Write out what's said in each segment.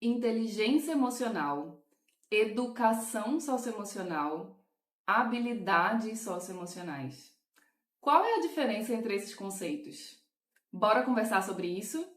inteligência emocional, educação socioemocional, habilidades socioemocionais. Qual é a diferença entre esses conceitos? Bora conversar sobre isso?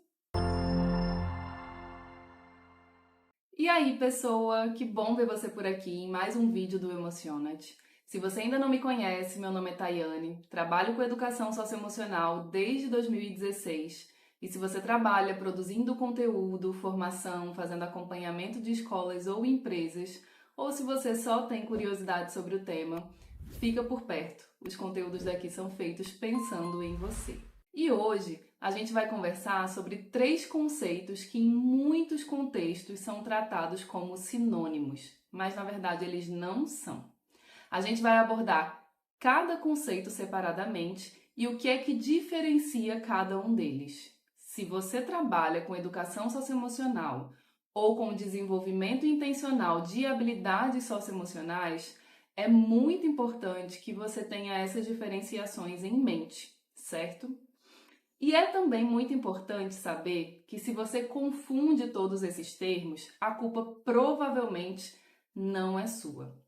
E aí, pessoa, que bom ver você por aqui em mais um vídeo do Emocionate. Se você ainda não me conhece, meu nome é Tayane, trabalho com educação socioemocional desde 2016. E se você trabalha produzindo conteúdo, formação, fazendo acompanhamento de escolas ou empresas, ou se você só tem curiosidade sobre o tema, fica por perto. Os conteúdos daqui são feitos pensando em você. E hoje a gente vai conversar sobre 3 conceitos que em muitos contextos são tratados como sinônimos, mas na verdade eles não são. A gente vai abordar cada conceito separadamente e o que é que diferencia cada um deles. Se você trabalha com educação socioemocional ou com desenvolvimento intencional de habilidades socioemocionais, é muito importante que você tenha essas diferenciações em mente, certo? E é também muito importante saber que se você confunde todos esses termos, a culpa provavelmente não é sua.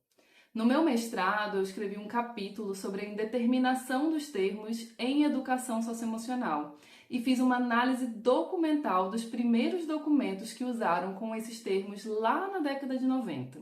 No meu mestrado, eu escrevi um capítulo sobre a indeterminação dos termos em educação socioemocional e fiz uma análise documental dos primeiros documentos que usaram com esses termos lá na década de 90.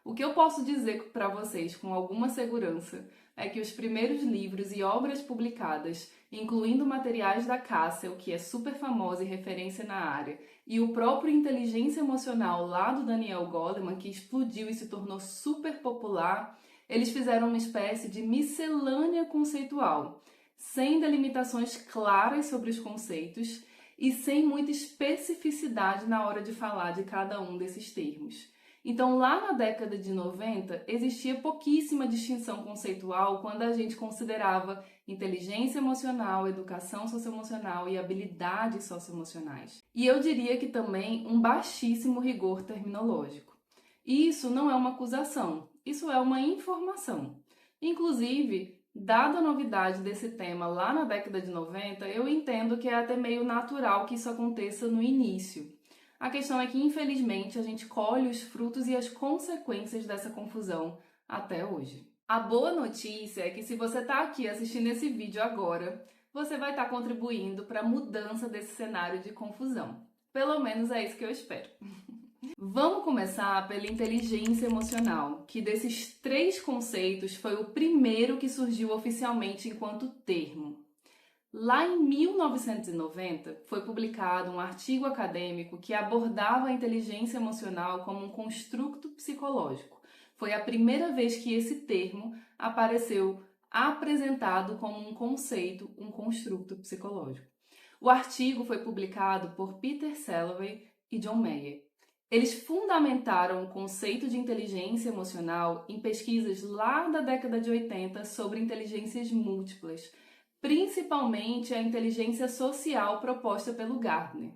O que eu posso dizer para vocês com alguma segurança é que os primeiros livros e obras publicadas, incluindo materiais da Cassel, que é super famosa e referência na área, e o próprio Inteligência Emocional lá do Daniel Goleman, que explodiu e se tornou super popular, eles fizeram uma espécie de miscelânea conceitual, sem delimitações claras sobre os conceitos e sem muita especificidade na hora de falar de cada um desses termos. Então, lá na década de 90, existia pouquíssima distinção conceitual quando a gente considerava inteligência emocional, educação socioemocional e habilidades socioemocionais. E eu diria que também um baixíssimo rigor terminológico. E isso não é uma acusação, isso é uma informação. Inclusive, dada a novidade desse tema lá na década de 90, eu entendo que é até meio natural que isso aconteça no início. A questão é que, infelizmente, a gente colhe os frutos e as consequências dessa confusão até hoje. A boa notícia é que se você está aqui assistindo esse vídeo agora, você vai estar contribuindo para a mudança desse cenário de confusão. Pelo menos é isso que eu espero. Vamos começar pela inteligência emocional, que desses 3 conceitos foi o primeiro que surgiu oficialmente enquanto termo. Lá em 1990, foi publicado um artigo acadêmico que abordava a inteligência emocional como um construto psicológico. Foi a primeira vez que esse termo apareceu apresentado como um conceito, um construto psicológico. O artigo foi publicado por Peter Salovey e John Mayer. Eles fundamentaram o conceito de inteligência emocional em pesquisas lá da década de 80 sobre inteligências múltiplas, principalmente a inteligência social proposta pelo Gardner,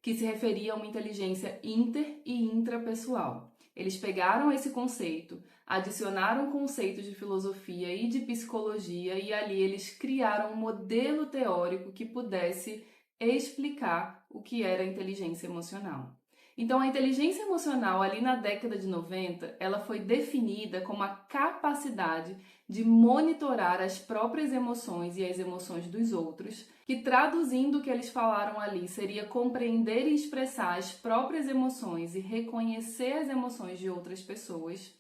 que se referia a uma inteligência inter- e intrapessoal. Eles pegaram esse conceito, adicionaram conceitos de filosofia e de psicologia e ali eles criaram um modelo teórico que pudesse explicar o que era a inteligência emocional. Então, a inteligência emocional ali na década de 90, ela foi definida como a capacidade de monitorar as próprias emoções e as emoções dos outros, que traduzindo o que eles falaram ali seria compreender e expressar as próprias emoções e reconhecer as emoções de outras pessoas.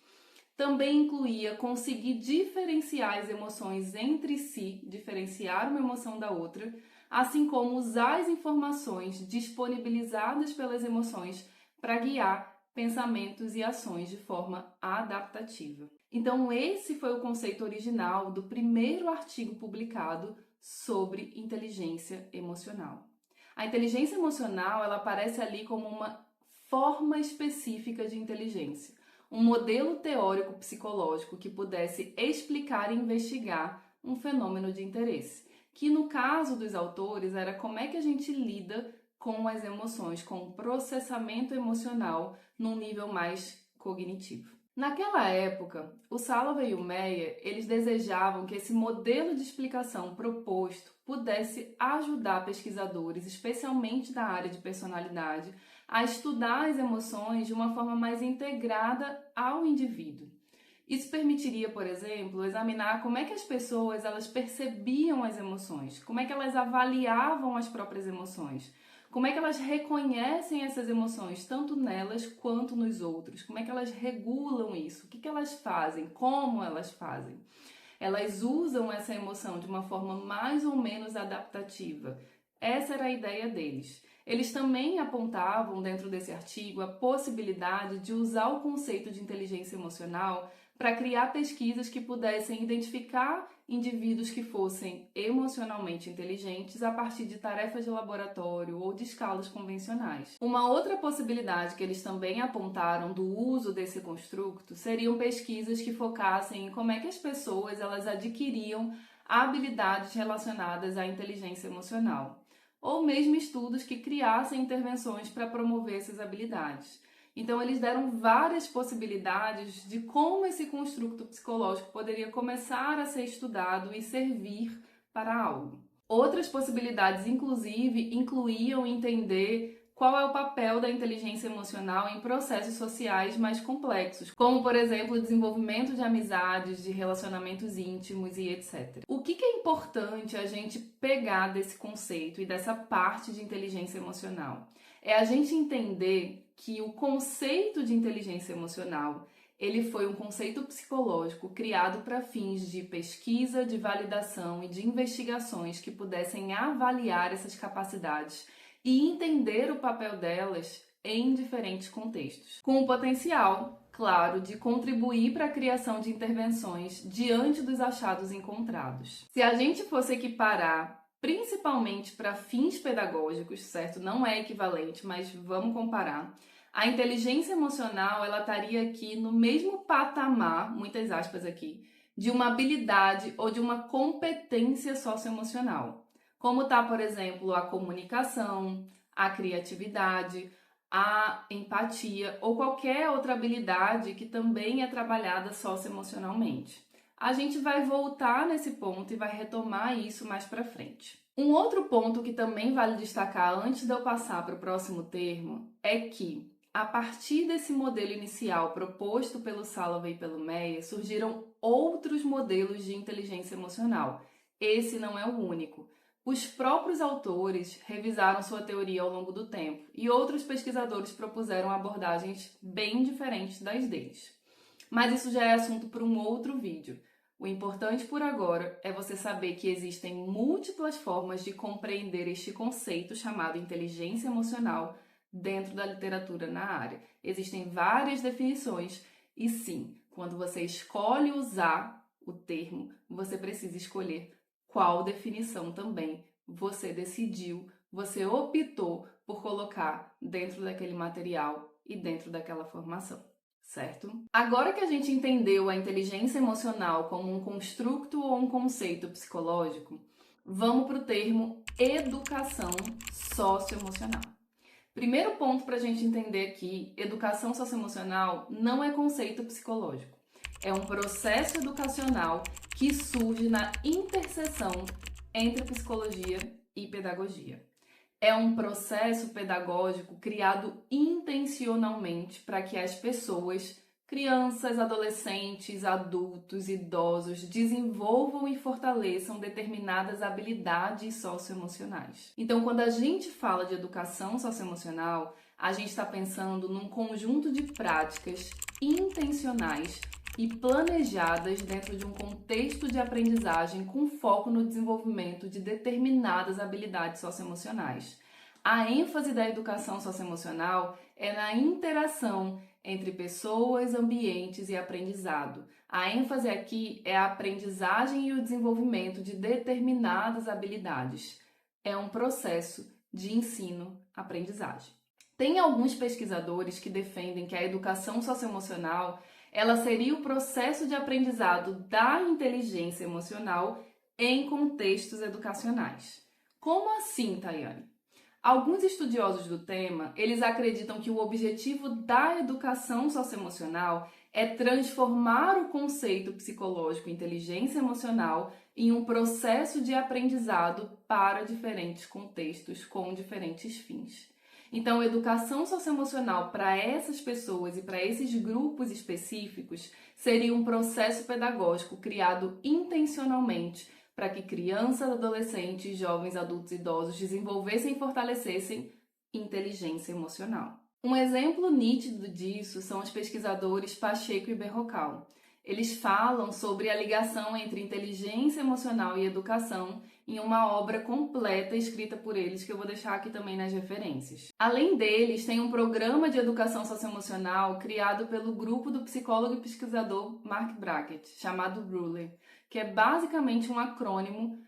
Também incluía conseguir diferenciar as emoções entre si, diferenciar uma emoção da outra, assim como usar as informações disponibilizadas pelas emoções para guiar pensamentos e ações de forma adaptativa. Então, esse foi o conceito original do primeiro artigo publicado sobre inteligência emocional. A inteligência emocional, ela aparece ali como uma forma específica de inteligência, um modelo teórico psicológico que pudesse explicar e investigar um fenômeno de interesse, que no caso dos autores era como é que a gente lida com as emoções, com o processamento emocional num nível mais cognitivo. Naquela época, o Salovey e o Mayer, eles desejavam que esse modelo de explicação proposto pudesse ajudar pesquisadores, especialmente da área de personalidade, a estudar as emoções de uma forma mais integrada ao indivíduo. Isso permitiria, por exemplo, examinar como é que as pessoas elas percebiam as emoções, como é que elas avaliavam as próprias emoções, como é que elas reconhecem essas emoções, tanto nelas quanto nos outros, como é que elas regulam isso, o que elas fazem, como elas fazem. Elas usam essa emoção de uma forma mais ou menos adaptativa. Essa era a ideia deles. Eles também apontavam, dentro desse artigo, a possibilidade de usar o conceito de inteligência emocional para criar pesquisas que pudessem identificar indivíduos que fossem emocionalmente inteligentes a partir de tarefas de laboratório ou de escalas convencionais. Uma outra possibilidade que eles também apontaram do uso desse construto seriam pesquisas que focassem em como é que as pessoas elas adquiriam habilidades relacionadas à inteligência emocional, ou mesmo estudos que criassem intervenções para promover essas habilidades. Então, eles deram várias possibilidades de como esse construto psicológico poderia começar a ser estudado e servir para algo. Outras possibilidades, inclusive, incluíam entender qual é o papel da inteligência emocional em processos sociais mais complexos, como, por exemplo, o desenvolvimento de amizades, de relacionamentos íntimos e etc. O que é importante a gente pegar desse conceito e dessa parte de inteligência emocional? É a gente entender que o conceito de inteligência emocional ele foi um conceito psicológico criado para fins de pesquisa, de validação e de investigações que pudessem avaliar essas capacidades e entender o papel delas em diferentes contextos, com o potencial, claro, de contribuir para a criação de intervenções diante dos achados encontrados. Se a gente fosse equiparar principalmente para fins pedagógicos, certo? Não é equivalente, mas vamos comparar. A inteligência emocional, ela estaria aqui no mesmo patamar, muitas aspas aqui, de uma habilidade ou de uma competência socioemocional. Como está, por exemplo, a comunicação, a criatividade, a empatia ou qualquer outra habilidade que também é trabalhada socioemocionalmente. A gente vai voltar nesse ponto e vai retomar isso mais para frente. Um outro ponto que também vale destacar antes de eu passar para o próximo termo é que, a partir desse modelo inicial proposto pelo Salovey e pelo Meyer, surgiram outros modelos de inteligência emocional. Esse não é o único. Os próprios autores revisaram sua teoria ao longo do tempo e outros pesquisadores propuseram abordagens bem diferentes das deles. Mas isso já é assunto para um outro vídeo. O importante por agora é você saber que existem múltiplas formas de compreender este conceito chamado inteligência emocional dentro da literatura na área. Existem várias definições e sim, quando você escolhe usar o termo, você precisa escolher qual definição também você decidiu, você optou por colocar dentro daquele material e dentro daquela formação. Certo? Agora que a gente entendeu a inteligência emocional como um construto ou um conceito psicológico, vamos para o termo educação socioemocional. Primeiro ponto para a gente entender aqui, educação socioemocional não é conceito psicológico. É um processo educacional que surge na interseção entre psicologia e pedagogia. É um processo pedagógico criado intencionalmente para que as pessoas, crianças, adolescentes, adultos, idosos, desenvolvam e fortaleçam determinadas habilidades socioemocionais. Então, quando a gente fala de educação socioemocional, a gente está pensando num conjunto de práticas intencionais e planejadas dentro de um contexto de aprendizagem com foco no desenvolvimento de determinadas habilidades socioemocionais. A ênfase da educação socioemocional é na interação entre pessoas, ambientes e aprendizado. A ênfase aqui é a aprendizagem e o desenvolvimento de determinadas habilidades. É um processo de ensino-aprendizagem. Tem alguns pesquisadores que defendem que a educação socioemocional ela seria o processo de aprendizado da inteligência emocional em contextos educacionais. Como assim, Tayane? Alguns estudiosos do tema, eles acreditam que o objetivo da educação socioemocional é transformar o conceito psicológico inteligência emocional em um processo de aprendizado para diferentes contextos com diferentes fins. Então, educação socioemocional para essas pessoas e para esses grupos específicos seria um processo pedagógico criado intencionalmente para que crianças, adolescentes, jovens, adultos e idosos desenvolvessem e fortalecessem inteligência emocional. Um exemplo nítido disso são os pesquisadores Pacheco e Berrocal. Eles falam sobre a ligação entre inteligência emocional e educação em uma obra completa escrita por eles, que eu vou deixar aqui também nas referências. Além deles, tem um programa de educação socioemocional criado pelo grupo do psicólogo e pesquisador Mark Brackett, chamado RULER, que é basicamente um acrônimo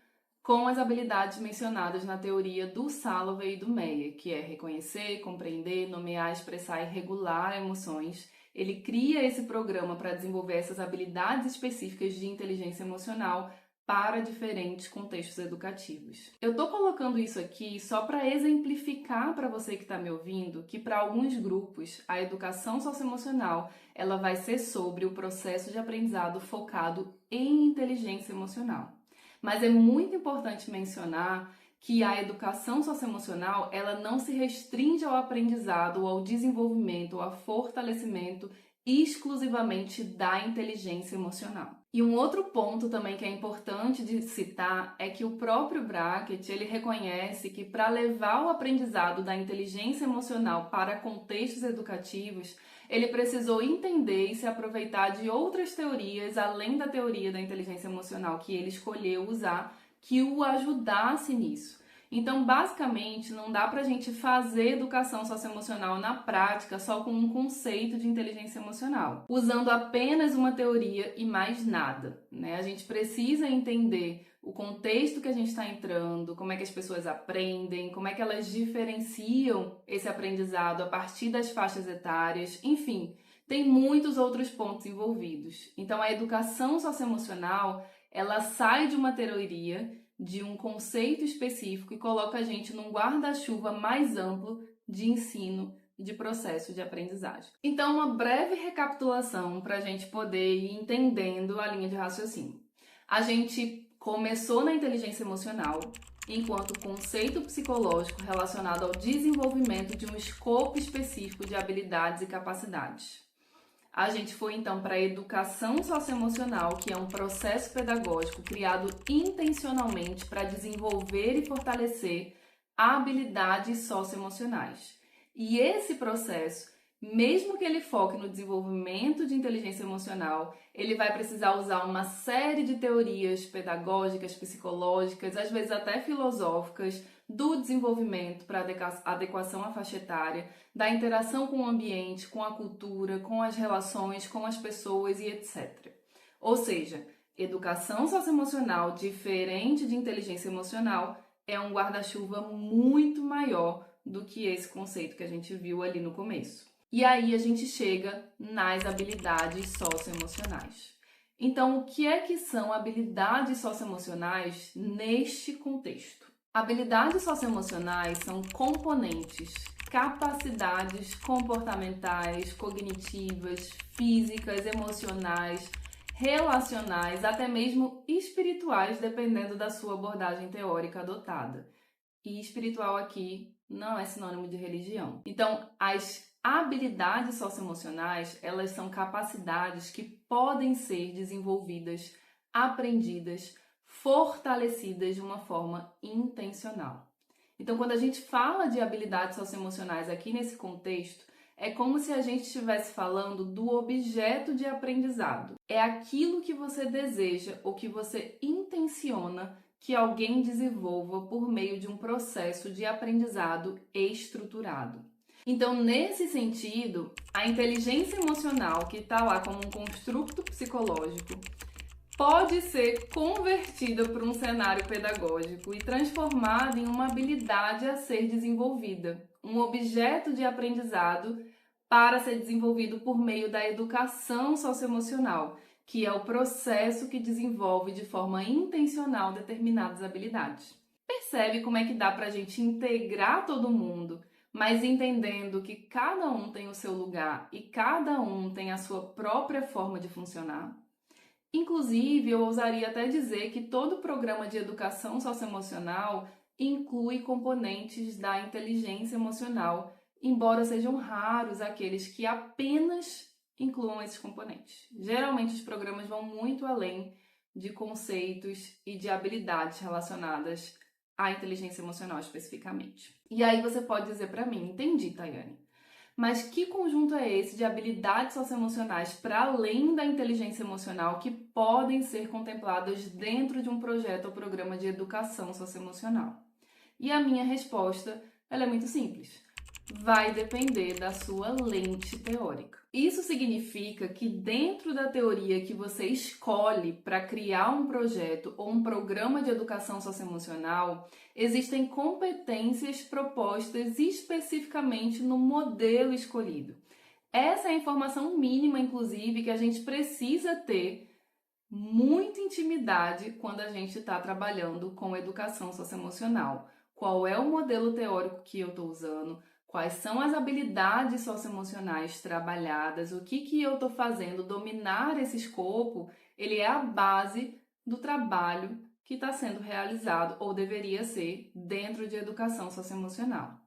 com as habilidades mencionadas na teoria do Salovey e do Meyer, que é reconhecer, compreender, nomear, expressar e regular emoções. Ele cria esse programa para desenvolver essas habilidades específicas de inteligência emocional para diferentes contextos educativos. Eu estou colocando isso aqui só para exemplificar para você que está me ouvindo que para alguns grupos a educação socioemocional ela vai ser sobre o processo de aprendizado focado em inteligência emocional. Mas é muito importante mencionar que a educação socioemocional ela não se restringe ao aprendizado, ou ao desenvolvimento, ou ao fortalecimento exclusivamente da inteligência emocional. E um outro ponto também que é importante de citar é que o próprio Brackett ele reconhece que para levar o aprendizado da inteligência emocional para contextos educativos, ele precisou entender e se aproveitar de outras teorias, além da teoria da inteligência emocional que ele escolheu usar, que o ajudasse nisso. Então, basicamente, não dá pra gente fazer educação socioemocional na prática só com um conceito de inteligência emocional, usando apenas uma teoria e mais nada, né? A gente precisa entender o contexto que a gente está entrando, como é que as pessoas aprendem, como é que elas diferenciam esse aprendizado a partir das faixas etárias, enfim, tem muitos outros pontos envolvidos. Então, a educação socioemocional, ela sai de uma teoria, de um conceito específico e coloca a gente num guarda-chuva mais amplo de ensino e de processo de aprendizagem. Então, uma breve recapitulação para a gente poder ir entendendo a linha de raciocínio. A gente começou na inteligência emocional enquanto conceito psicológico relacionado ao desenvolvimento de um escopo específico de habilidades e capacidades. A gente foi então para a educação socioemocional, que é um processo pedagógico criado intencionalmente para desenvolver e fortalecer habilidades socioemocionais. E esse processo, mesmo que ele foque no desenvolvimento de inteligência emocional, ele vai precisar usar uma série de teorias pedagógicas, psicológicas, às vezes até filosóficas, do desenvolvimento para adequação à faixa etária, da interação com o ambiente, com a cultura, com as relações, com as pessoas e etc. Ou seja, educação socioemocional diferente de inteligência emocional é um guarda-chuva muito maior do que esse conceito que a gente viu ali no começo. E aí a gente chega nas habilidades socioemocionais. Então, o que é que são habilidades socioemocionais neste contexto? Habilidades socioemocionais são componentes, capacidades comportamentais, cognitivas, físicas, emocionais, relacionais, até mesmo espirituais, dependendo da sua abordagem teórica adotada. E espiritual aqui não é sinônimo de religião. Então, as habilidades socioemocionais, elas são capacidades que podem ser desenvolvidas, aprendidas, fortalecidas de uma forma intencional. Então, quando a gente fala de habilidades socioemocionais aqui nesse contexto, é como se a gente estivesse falando do objeto de aprendizado. É aquilo que você deseja ou que você intenciona que alguém desenvolva por meio de um processo de aprendizado estruturado. Então, nesse sentido, a inteligência emocional, que está lá como um construto psicológico, pode ser convertida para um cenário pedagógico e transformada em uma habilidade a ser desenvolvida, um objeto de aprendizado para ser desenvolvido por meio da educação socioemocional, que é o processo que desenvolve de forma intencional determinadas habilidades. Percebe como é que dá para a gente integrar todo mundo, mas entendendo que cada um tem o seu lugar e cada um tem a sua própria forma de funcionar? Inclusive, eu ousaria até dizer que todo programa de educação socioemocional inclui componentes da inteligência emocional embora sejam raros aqueles que apenas incluam esses componentes. Geralmente os programas vão muito além de conceitos e de habilidades relacionadas à inteligência emocional especificamente. E aí você pode dizer para mim, entendi, Tayane, mas que conjunto é esse de habilidades socioemocionais para além da inteligência emocional que podem ser contempladas dentro de um projeto ou programa de educação socioemocional? E a minha resposta, ela é muito simples. Vai depender da sua lente teórica. Isso significa que dentro da teoria que você escolhe para criar um projeto ou um programa de educação socioemocional, existem competências propostas especificamente no modelo escolhido. Essa é a informação mínima, inclusive, que a gente precisa ter muita intimidade quando a gente está trabalhando com educação socioemocional. Qual é o modelo teórico que eu estou usando? Quais são as habilidades socioemocionais trabalhadas? O que eu estou fazendo? Dominar esse escopo, ele é a base do trabalho que está sendo realizado ou deveria ser dentro de educação socioemocional.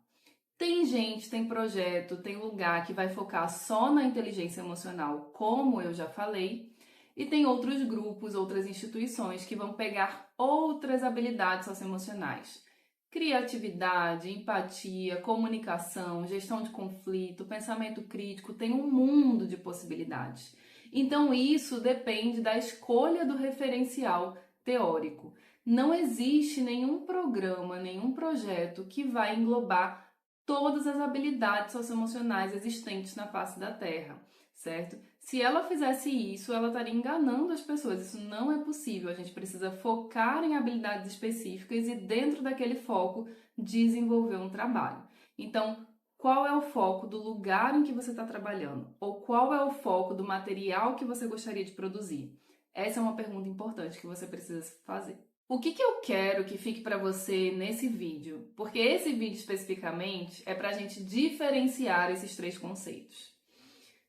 Tem gente, tem projeto, tem lugar que vai focar só na inteligência emocional, como eu já falei, e tem outros grupos, outras instituições que vão pegar outras habilidades socioemocionais. Criatividade, empatia, comunicação, gestão de conflito, pensamento crítico, tem um mundo de possibilidades. Então, isso depende da escolha do referencial teórico. Não existe nenhum programa, nenhum projeto que vai englobar todas as habilidades socioemocionais existentes na face da Terra, certo? Se ela fizesse isso, ela estaria enganando as pessoas. Isso não é possível. A gente precisa focar em habilidades específicas e, dentro daquele foco, desenvolver um trabalho. Então, qual é o foco do lugar em que você está trabalhando? Ou qual é o foco do material que você gostaria de produzir? Essa é uma pergunta importante que você precisa fazer. O que eu quero que fique para você nesse vídeo? Porque esse vídeo especificamente é para a gente diferenciar esses três conceitos.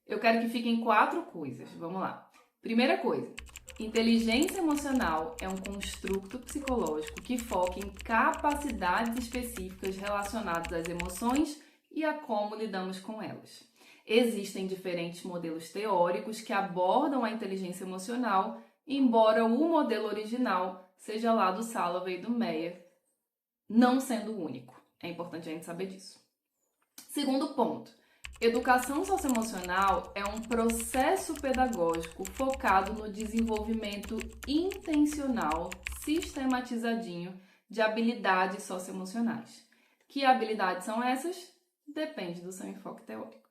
Eu quero que fiquem 4 coisas. Vamos lá. Primeira coisa, inteligência emocional é um construto psicológico que foca em capacidades específicas relacionadas às emoções e a como lidamos com elas. Existem diferentes modelos teóricos que abordam a inteligência emocional, embora o modelo original seja lá do Salovey e do Meyer, não sendo o único. É importante a gente saber disso. Segundo ponto, educação socioemocional é um processo pedagógico focado no desenvolvimento intencional, sistematizadinho, de habilidades socioemocionais. Que habilidades são essas? Depende do seu enfoque teórico.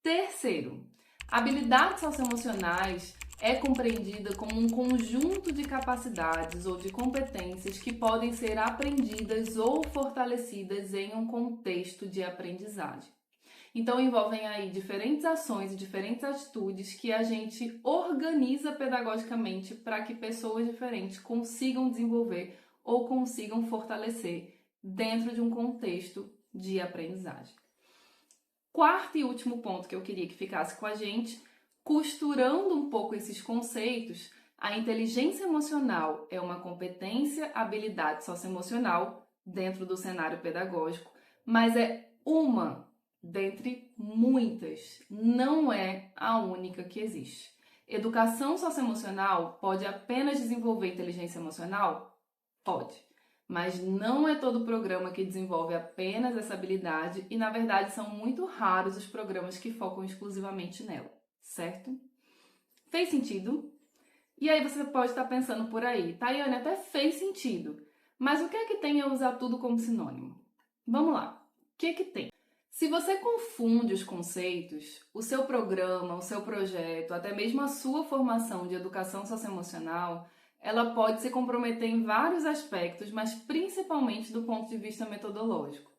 Terceiro, habilidades socioemocionais é compreendida como um conjunto de capacidades ou de competências que podem ser aprendidas ou fortalecidas em um contexto de aprendizagem. Então, envolvem aí diferentes ações e diferentes atitudes que a gente organiza pedagogicamente para que pessoas diferentes consigam desenvolver ou consigam fortalecer dentro de um contexto de aprendizagem. Quarto e último ponto que eu queria que ficasse com a gente, costurando um pouco esses conceitos, a inteligência emocional é uma competência, habilidade socioemocional dentro do cenário pedagógico, mas é uma dentre muitas, não é a única que existe. Educação socioemocional pode apenas desenvolver inteligência emocional? Pode, mas não é todo programa que desenvolve apenas essa habilidade e, na verdade, são muito raros os programas que focam exclusivamente nela, certo? Fez sentido? E aí você pode estar pensando por aí, Tayane, até fez sentido, mas o que é que tem a usar tudo como sinônimo? Vamos lá, o que é que tem? Se você confunde os conceitos, o seu programa, o seu projeto, até mesmo a sua formação de educação socioemocional, ela pode se comprometer em vários aspectos, mas principalmente do ponto de vista metodológico.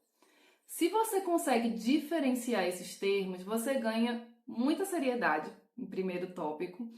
Se você consegue diferenciar esses termos, você ganha muita seriedade, em primeiro tópico,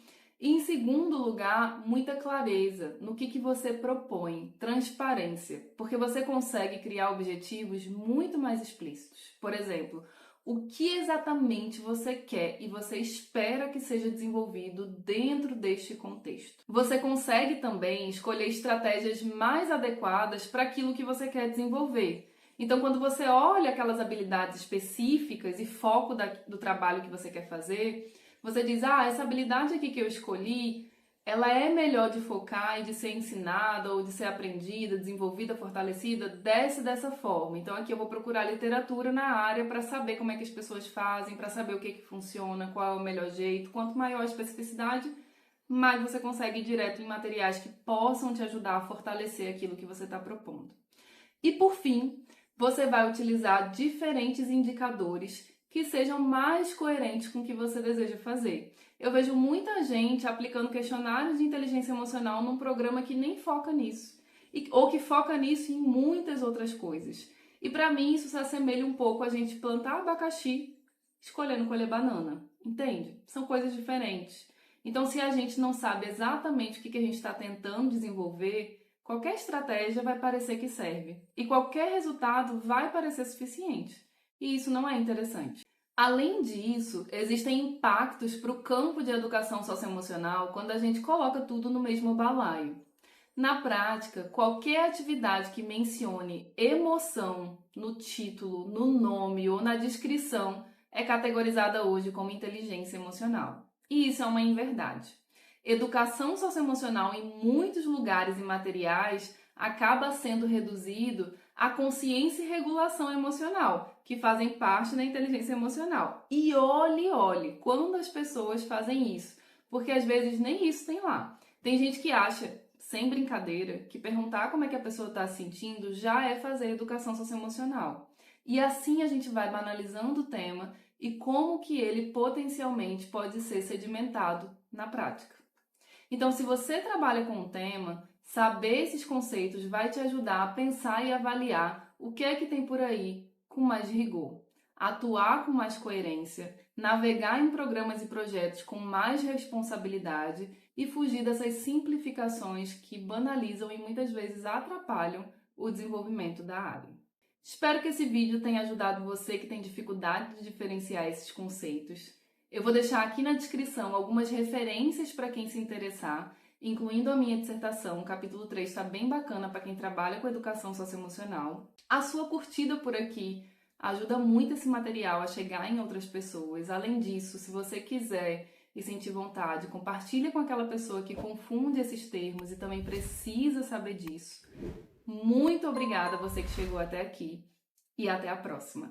e em segundo lugar, muita clareza no que você propõe, transparência, porque você consegue criar objetivos muito mais explícitos. Por exemplo, o que exatamente você quer e você espera que seja desenvolvido dentro deste contexto. Você consegue também escolher estratégias mais adequadas para aquilo que você quer desenvolver. Então, quando você olha aquelas habilidades específicas e foco do trabalho que você quer fazer, você diz, essa habilidade aqui que eu escolhi, ela é melhor de focar e de ser ensinada ou de ser aprendida, desenvolvida, fortalecida dessa forma. Então aqui eu vou procurar literatura na área para saber como é que as pessoas fazem, para saber o que funciona, qual é o melhor jeito. Quanto maior a especificidade, mais você consegue ir direto em materiais que possam te ajudar a fortalecer aquilo que você está propondo. E por fim, você vai utilizar diferentes indicadores que sejam mais coerentes com o que você deseja fazer. Eu vejo muita gente aplicando questionários de inteligência emocional num programa que nem foca nisso, ou que foca nisso em muitas outras coisas. E para mim isso se assemelha um pouco a gente plantar abacaxi escolhendo colher banana, entende? São coisas diferentes. Então, se a gente não sabe exatamente o que a gente está tentando desenvolver, qualquer estratégia vai parecer que serve e qualquer resultado vai parecer suficiente. E isso não é interessante. Além disso, existem impactos para o campo de educação socioemocional quando a gente coloca tudo no mesmo balaio. Na prática, qualquer atividade que mencione emoção no título, no nome ou na descrição é categorizada hoje como inteligência emocional. E isso é uma inverdade. Educação socioemocional em muitos lugares e materiais acaba sendo reduzido à consciência e regulação emocional, que fazem parte da inteligência emocional. E olhe, quando as pessoas fazem isso, porque às vezes nem isso tem lá. Tem gente que acha, sem brincadeira, que perguntar como é que a pessoa está se sentindo já é fazer educação socioemocional. E assim a gente vai banalizando o tema e como que ele potencialmente pode ser sedimentado na prática. Então, se você trabalha com um tema, saber esses conceitos vai te ajudar a pensar e avaliar o que é que tem por aí com mais rigor, atuar com mais coerência, navegar em programas e projetos com mais responsabilidade e fugir dessas simplificações que banalizam e muitas vezes atrapalham o desenvolvimento da área. Espero que esse vídeo tenha ajudado você que tem dificuldade de diferenciar esses conceitos. Eu vou deixar aqui na descrição algumas referências para quem se interessar, incluindo a minha dissertação. O capítulo 3 está bem bacana para quem trabalha com educação socioemocional. A sua curtida por aqui ajuda muito esse material a chegar em outras pessoas. Além disso, se você quiser e sentir vontade, compartilha com aquela pessoa que confunde esses termos e também precisa saber disso. Muito obrigada a você que chegou até aqui e até a próxima!